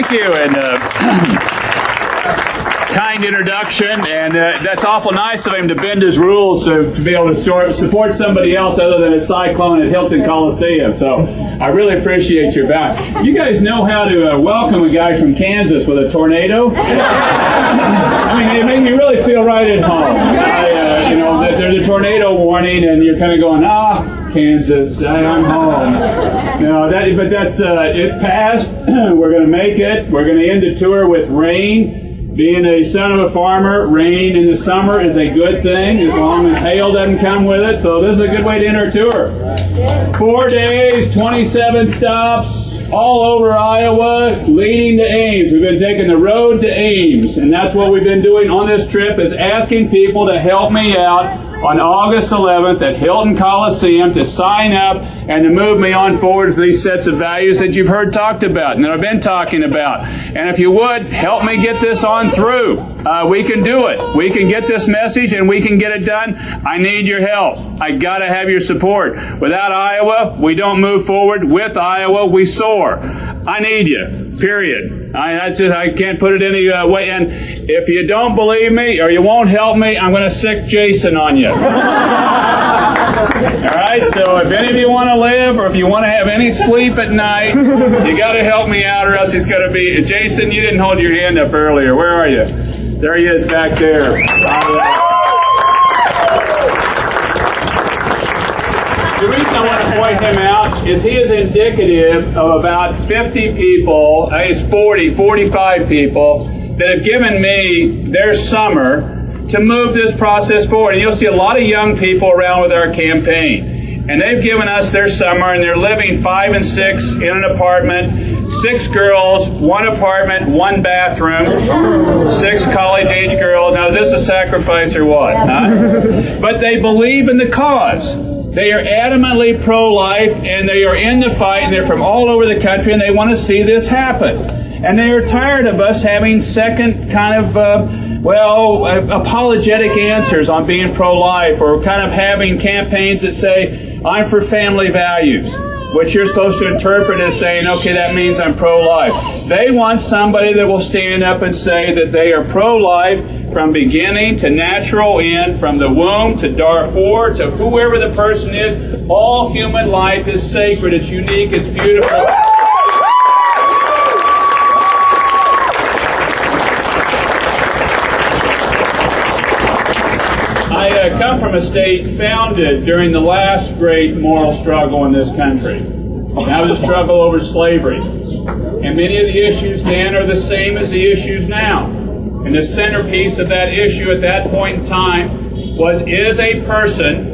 thank you, and kind introduction, and that's awful nice of him to bend his rules to be able to support somebody else other than a cyclone at Hilton Coliseum. So I really appreciate your back. You guys know how to welcome a guy from Kansas with a tornado? I mean, it made me really feel right at home. You know, there's a tornado warning, and you're kind of going, Kansas, I'm home. No, but that's it's past. We're going to make it. We're going to end the tour with rain. Being a son of a farmer, rain in the summer is a good thing as long as hail doesn't come with it. So this is a good way to end our tour. 4 days, 27 stops, all over Iowa, leading to Ames. We've been taking the road to Ames, and that's what we've been doing on this trip, is asking people to help me out on August 11th at Hilton Coliseum to sign up and to move me on forward for these sets of values that you've heard talked about and that I've been talking about. And if you would, help me get this on through. We can do it. We can get this message and we can get it done. I need your help. I got to have your support. Without Iowa, we don't move forward. With Iowa, we soar. I need you. Period. I can't put it any way. And if you don't believe me or you won't help me, I'm going to sick Jason on you. All right? So if any of you want to live or if you want to have any sleep at night, you got to help me out or else he's going to be... Jason, you didn't hold your hand up earlier. Where are you? There he is back there. The reason I want to point him out is he is indicative of about 50 people, 45 people, that have given me their summer to move this process forward. And you'll see a lot of young people around with our campaign. And they've given us their summer, and they're living 5 and 6 in an apartment, 6 girls, 1 apartment, 1 bathroom, 6 college-age girls. Now, is this a sacrifice or what? Huh? But they believe in the cause. They are adamantly pro-life, and they are in the fight, and they're from all over the country, and they want to see this happen. And they are tired of us having second kind of, apologetic answers on being pro-life, or kind of having campaigns that say, I'm for family values, which you're supposed to interpret as saying, okay, that means I'm pro-life. They want somebody that will stand up and say that they are pro-life from beginning to natural end, from the womb to Darfur to whoever the person is. All human life is sacred, it's unique, it's beautiful. I come from a state founded during the last great moral struggle in this country. That was a struggle over slavery. And many of the issues then are the same as the issues now. And the centerpiece of that issue at that point in time was, is a person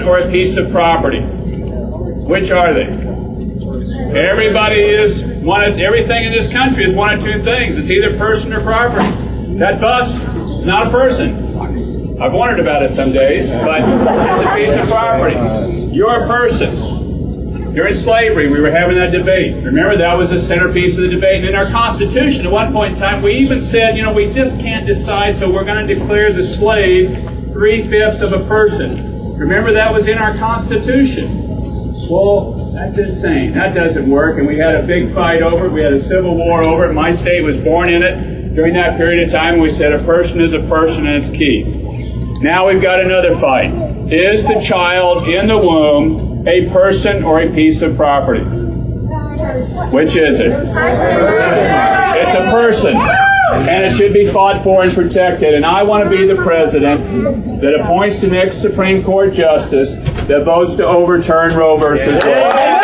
or a piece of property? Which are they? Everybody is everything in this country is one of two things. It's either person or property. That bus is not a person. I've wondered about it some days, but it's a piece of property. You're a person. During slavery, we were having that debate. Remember, that was the centerpiece of the debate. And in our Constitution, at one point in time, we even said, we just can't decide, so we're going to declare the slave 3/5 of a person. Remember, that was in our Constitution. Well, that's insane. That doesn't work. And we had a big fight over it. We had a civil war over it. My state was born in it. During that period of time, we said a person is a person and it's key. Now we've got another fight. Is the child in the womb a person or a piece of property? Which is it? It's a person. And it should be fought for and protected. And I want to be the president that appoints the next Supreme Court justice that votes to overturn Roe versus Wade.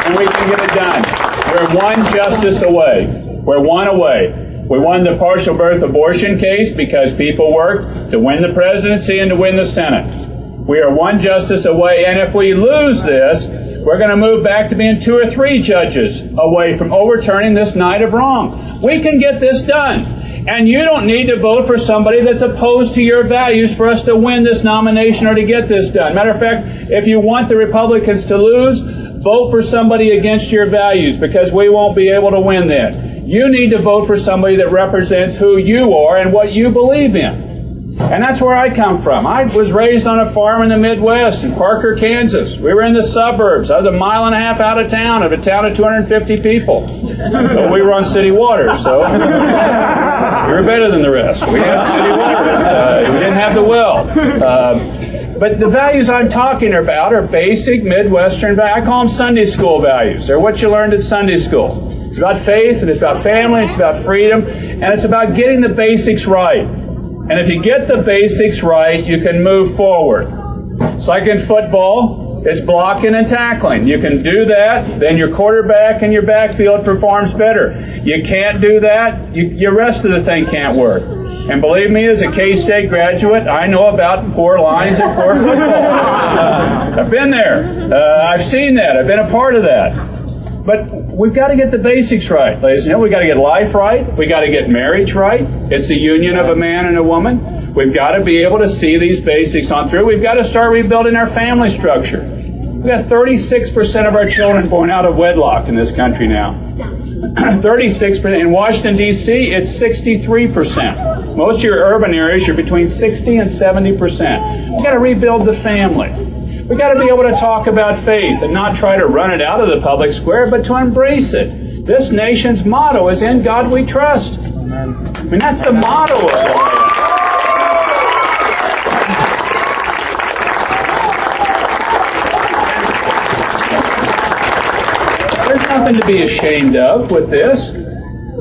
And we can get it done. We're one justice away. We're one away. We won the partial birth abortion case because people worked to win the presidency and to win the Senate. We are one justice away, and if we lose this, we're going to move back to being 2 or 3 judges away from overturning this night of wrong. We can get this done. And you don't need to vote for somebody that's opposed to your values for us to win this nomination or to get this done. Matter of fact, if you want the Republicans to lose, vote for somebody against your values, because we won't be able to win that. You need to vote for somebody that represents who you are and what you believe in. And that's where I come from. I was raised on a farm in the Midwest in Parker, Kansas. We were in the suburbs. I was a mile and a half out of town of a town of 250 people. But we were on city water, so we were better than the rest. We had city water. We didn't have the well. But the values I'm talking about are basic Midwestern values. I call them Sunday school values. They're what you learned at Sunday school. It's about faith, and it's about family, it's about freedom, and it's about getting the basics right. And if you get the basics right, you can move forward. It's like in football, it's blocking and tackling. You can do that, then your quarterback and your backfield performs better. You can't do that, your rest of the thing can't work. And believe me, as a K-State graduate, I know about poor lines and poor football. I've been there. I've seen that. I've been a part of that. But we've got to get the basics right, ladies and gentlemen. We've got to get life right. We've got to get marriage right. It's the union of a man and a woman. We've got to be able to see these basics on through. We've got to start rebuilding our family structure. We've got 36% of our children born out of wedlock in this country now. 36%. In Washington, D.C., it's 63%. Most of your urban areas, you're between 60 and 70%. We've got to rebuild the family. We've got to be able to talk about faith and not try to run it out of the public square, but to embrace it. This nation's motto is, "In God we trust." Amen. I mean, that's the motto of it. There's nothing to be ashamed of with this.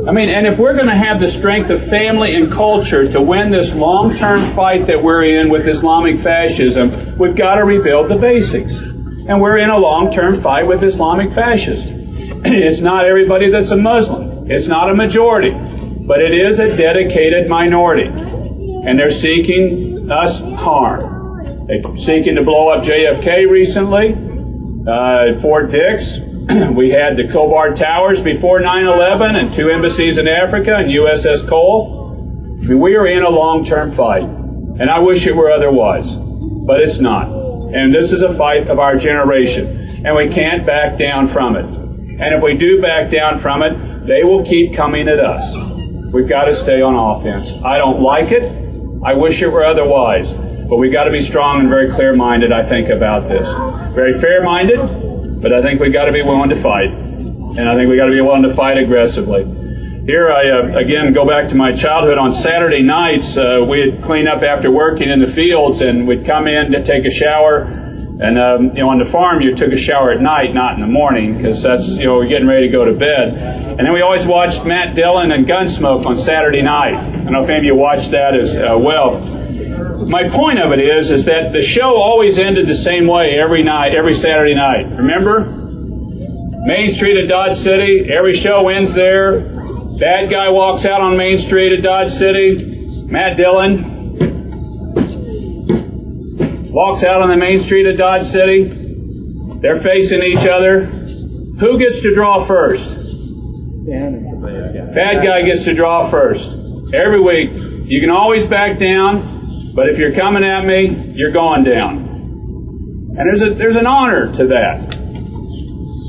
I mean, and if we're going to have the strength of family and culture to win this long-term fight that we're in with Islamic fascism, we've got to rebuild the basics. And we're in a long-term fight with Islamic fascists. It's not everybody that's a Muslim. It's not a majority. But it is a dedicated minority. And they're seeking us harm. They're seeking to blow up JFK recently, Fort Dix. We had the Cobard Towers before 9/11 and 2 embassies in Africa and USS Cole. I mean, we are in a long-term fight. And I wish it were otherwise. But it's not. And this is a fight of our generation. And we can't back down from it. And if we do back down from it, they will keep coming at us. We've got to stay on offense. I don't like it. I wish it were otherwise. But we've got to be strong and very clear-minded, I think, about this. Very fair-minded, but I think we've got to be willing to fight. And I think we've got to be willing to fight aggressively. Here I, again, go back to my childhood. On Saturday nights, we'd clean up after working in the fields, and we'd come in to take a shower. And, on the farm, you took a shower at night, not in the morning, because that's, we're getting ready to go to bed. And then we always watched Matt Dillon and Gunsmoke on Saturday night. I don't know if any of you watched that as well. My point of it is that the show always ended the same way every night, every Saturday night. Remember? Main Street of Dodge City, every show ends there. Bad guy walks out on Main Street of Dodge City. Matt Dillon walks out on the main street of Dodge City. They're facing each other. Who gets to draw first? Bad guy gets to draw first. Every week. You can always back down, but if you're coming at me, you're going down. And there's an honor to that.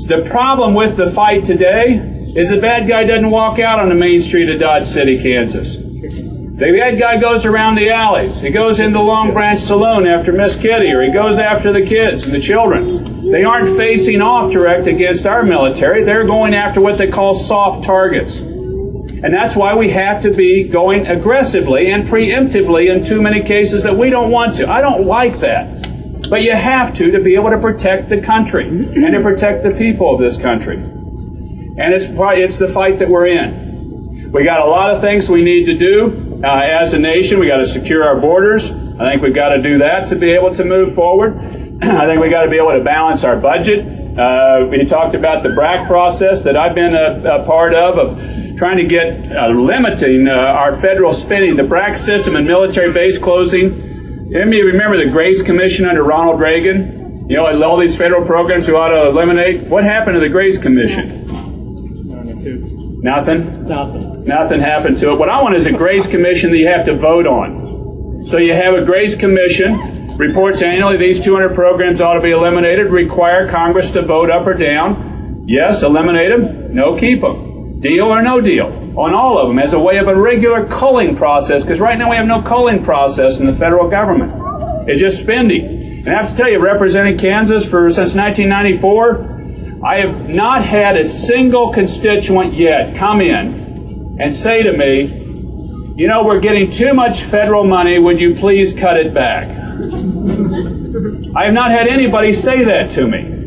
The problem with the fight today is the bad guy doesn't walk out on the main street of Dodge City, Kansas. The bad guy goes around the alleys. He goes into Long Branch Saloon after Miss Kitty, or he goes after the kids and the children. They aren't facing off direct against our military. They're going after what they call soft targets. And that's why we have to be going aggressively and preemptively in too many cases that we don't want to. I don't like that. But you have to be able to protect the country and to protect the people of this country. And it's the fight that we're in. We got a lot of things we need to do. As a nation, we got to secure our borders. I think we've got to do that to be able to move forward. I think we got to be able to balance our budget. We talked about the BRAC process that I've been a part of trying to get limiting our federal spending. The BRAC system and military base closing. Any of you remember the Grace Commission under Ronald Reagan? All these federal programs we ought to eliminate. What happened to the Grace Commission? Nothing? Nothing happened to it. What I want is a Grace Commission that you have to vote on. So you have a Grace Commission, reports annually, these 200 programs ought to be eliminated, require Congress to vote up or down. Yes, eliminate them. No, keep them. deal or no deal on all of them as a way of a regular culling process, because right now we have no culling process in the federal government. It's just spending. And I have to tell you, representing Kansas since 1994, I have not had a single constituent yet come in and say to me, you know, we're getting too much federal money, would you please cut it back? I have not had anybody say that to me.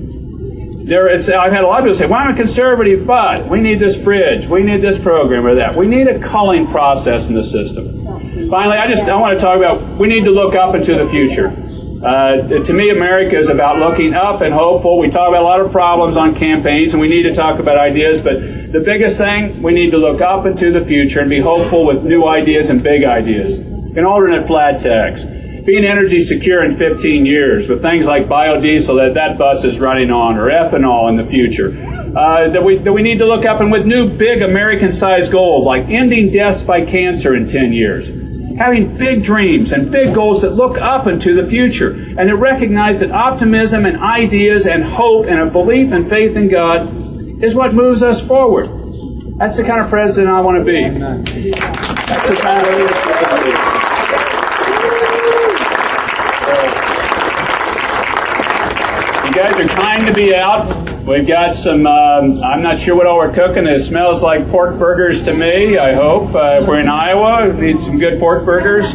I've had a lot of people say, well, I'm a conservative, but we need this bridge, we need this program or that. We need a culling process in the system. Finally, I want to talk about, we need to look up into the future. To me, America is about looking up and hopeful. We talk about a lot of problems on campaigns, and we need to talk about ideas, but the biggest thing, we need to look up into the future and be hopeful with new ideas and big ideas. An alternate flat tax. Being energy secure in 15 years with things like biodiesel that bus is running on, or ethanol in the future. That we need to look up, and with new big American-sized goals like ending deaths by cancer in 10 years. Having big dreams and big goals that look up into the future and that recognize that optimism and ideas and hope and a belief and faith in God is what moves us forward. That's the kind of president I want to be. That's the kind of leadership I want to be. You guys are kind to be out. We've got some, I'm not sure what all we're cooking. It smells like pork burgers to me, I hope. If we're in Iowa, we need some good pork burgers.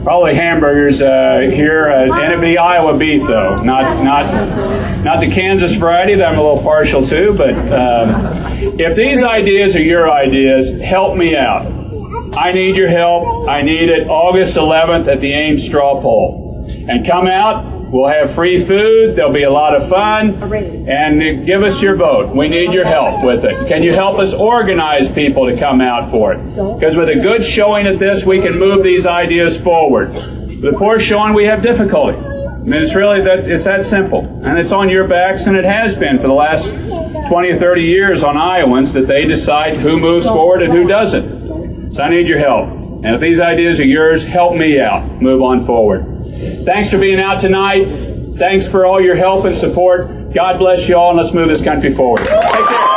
Probably hamburgers here, and it'd be Iowa beef, though. Not the Kansas variety that I'm a little partial to, but if these ideas are your ideas, help me out. I need your help. I need it August 11th at the Ames straw poll. And come out. We'll have free food. There'll be a lot of fun. And give us your vote. We need your help with it. Can you help us organize people to come out for it? Because with a good showing at this, we can move these ideas forward. With a poor showing, we have difficulty. I mean, it's that simple. And it's on your backs, and it has been for the last 20 or 30 years on Iowans that they decide who moves forward and who doesn't. So I need your help. And if these ideas are yours, help me out. Move on forward. Thanks for being out tonight. Thanks for all your help and support. God bless you all, and let's move this country forward. Take care.